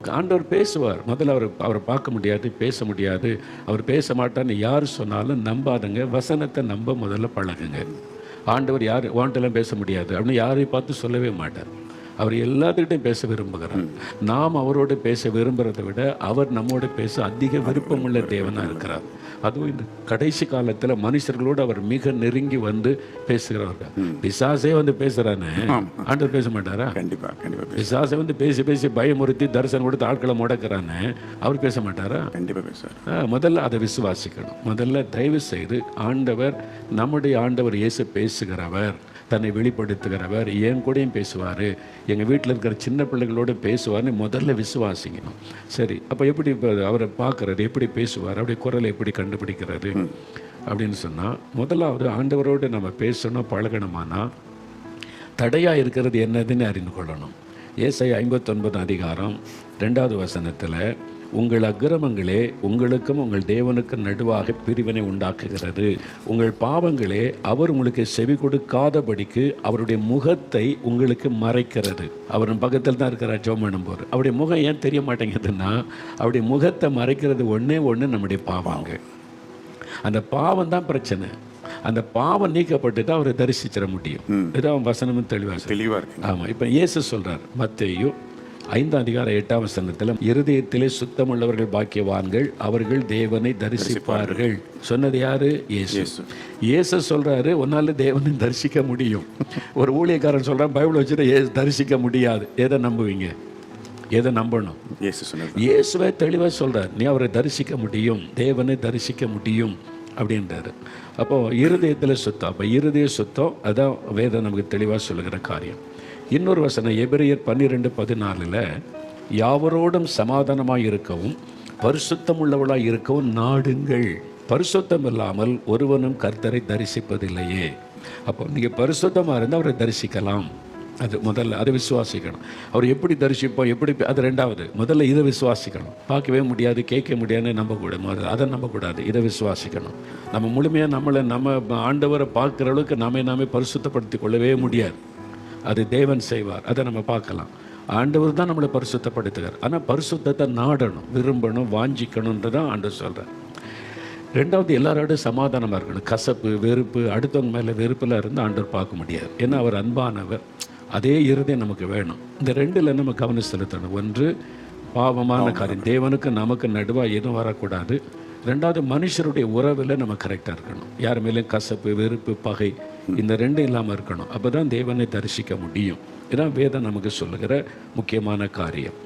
ஆண்டவர் பேசுவார். முதல்ல அவரை பார்க்க முடியாது, பேச முடியாது. அவர் பேச மாட்டார்ன்னு யார் சொன்னாலும் நம்பாதுங்க. வசனத்தை நம்ப முதல்ல பழகுங்க. ஆண்டவர் உன்கிட்டலாம் பேச முடியாது அப்படின்னு யாரையும் பார்த்து சொல்லவே மாட்டார். அவர் எல்லாத்துக்கிட்டையும் பேச விரும்புகிறார். நாம் அவரோடு பேச விரும்புகிறதை விட அவர் நம்மோட பேச அதிக விருப்பமுள்ள தேவனாக இருக்கிறார். அதுவும் இந்த கடைசி காலத்தில் மனுஷர்களோடு அவர் மிக நெருங்கி வந்து பேசுகிறவர்கள். பிசாசே வந்து பேசுகிறானே, ஆண்டவர் பேச மாட்டாரா? கண்டிப்பாக கண்டிப்பாக. பிசாசை வந்து பேசி பேசி பயமுறுத்தி தரிசனம் கொடுத்து ஆட்களை முடக்கிறானே, அவர் பேச மாட்டாரா? கண்டிப்பாக பேசுவார். முதல்ல அதை விசுவாசிக்கணும். முதல்ல தயவு செய்து ஆண்டவர், நம்முடைய ஆண்டவர் இயேசு பேசுகிறவர், தன்னை வெளிப்படுத்துகிறவர், என் கூடயும் பேசுவார், எங்கள் வீட்டில் இருக்கிற சின்ன பிள்ளைகளோடு பேசுவார்னு முதல்ல விசுவாசிக்கணும். சரி, அப்போ எப்படி இப்போ அவரை பார்க்குறாரு, எப்படி பேசுவார், அவருடைய குரலை எப்படி கண்டுபிடிக்கிறாரு அப்படின்னு சொன்னால், முதலாவது ஆண்டவரோடு நம்ம பேசணும், பழகணுமானா தடையாக இருக்கிறது என்னதுன்னு அறிந்து கொள்ளணும். ஏசாயா 59 அதிகாரம் 2வது வசனத்தில், உங்கள் அக்கிரமங்களே உங்களுக்கும் உங்கள் தேவனுக்கும் நடுவாக பிரிவினை உண்டாக்குகிறது, உங்கள் பாவங்களே அவர் உங்களுக்கு செவி கொடுக்காதபடிக்கு அவருடைய முகத்தை உங்களுக்கு மறைக்கிறது. அவர் பக்கத்தில் தான் இருக்கிறார் ஜெபம் பண்ணும்போது. அவருடைய முகம் ஏன் தெரிய மாட்டேங்குதுன்னா, அவருடைய முகத்தை மறைக்கிறது ஒன்றே நம்முடைய பாவங்க. அந்த பாவம் தான் பிரச்சனை. அந்த பாவம் நீக்கப்பட்டு தான் அவரை தரிசிச்சிட முடியும். இதான் வசனமும் தெளிவாக இருக்கு. ஆமாம். இப்போ இயேசு சொல்கிறார் மத்தேயு 5 அதிகாரம் 8ஆம் வசனத்தில், இருதயத்திலே சுத்தமுள்ளவர்கள் பாக்கியவான்கள், அவர்கள் தேவனை தரிசிப்பார்கள். சொன்னது யாரு? இயேசு. இயேசு சொல்றாரு, உன்னால தேவனை தரிசிக்க முடியும். ஒரு ஊழியக்காரன் சொல்றான், பைபிள் வச்சுட்டு தரிசிக்க முடியாது. எதை நம்புவீங்க? எதை நம்பணும்? இயேசுவை தெளிவாக சொல்றார், நீ அவரை தரிசிக்க முடியும், தேவனை தரிசிக்க முடியும் அப்படின்றாரு. அப்போ இருதயத்தில் சுத்தம். அப்போ இருதய சுத்தம், அதான் வேதம் நமக்கு தெளிவாக சொல்லுகிற காரியம். இன்னொரு வசனம் எபிரெயர் 12:14, யாவரோடும் சமாதானமாக இருக்கவும் பரிசுத்தம் உள்ளவளாக இருக்கவும் நாடுங்கள், பரிசுத்தம் இல்லாமல் ஒருவனும் கர்த்தரை தரிசிப்பதில்லையே. அப்போ நீங்கள் பரிசுத்தமாக இருந்தால் அவரை தரிசிக்கலாம். அது முதல்ல அதை விசுவாசிக்கணும். அவர் எப்படி தரிசிப்போம், எப்படி, அது ரெண்டாவது. முதல்ல இதை விசுவாசிக்கணும். பார்க்கவே முடியாது, கேட்க முடியாதுன்னு நம்பக்கூடாது. அதை நம்பக்கூடாது, இதை விசுவாசிக்கணும். நம்ம முழுமையாக நம்ம ஆண்டவரை பார்க்குற அளவுக்கு நாமே பரிசுத்தப்படுத்தி கொள்ளவே முடியாது. அது தேவன் செய்வார். அதை நம்ம பார்க்கலாம். ஆண்டவர் தான் நம்மளை பரிசுத்தப்படுத்துகிறார். ஆனால் பரிசுத்தத்தை நாடணும், விரும்பணும், வாஞ்சிக்கணுன்றதான் ஆண்டவர் சொல்கிறார். ரெண்டாவது, எல்லாரோடும் சமாதானமாக இருக்கணும். கசப்பு, வெறுப்பு, அடுத்தவங்க மேலே வெறுப்பில் இருந்து ஆண்டவர் பார்க்க முடியாது. ஏன்னா அவர் அன்பானவர். அதே இருதயம் நமக்கு வேணும். இந்த ரெண்டில் நம்ம கவனம் செலுத்தணும். ஒன்று, பாவமான காரியம், தேவனுக்கு நமக்கு நடுவாக எதுவும் வரக்கூடாது. ரெண்டாவது, மனுஷருடைய உறவில் நம்ம கரெக்டாக இருக்கணும். யார் மேலேயும் கசப்பு, வெறுப்பு, பகை, இந்த ரெண்டும் இல்லாமல் இருக்கணும். அப்போ தான் தேவனை தரிசிக்க முடியும். இதான் வேதம் நமக்கு சொல்லுகிற முக்கியமான காரியம்.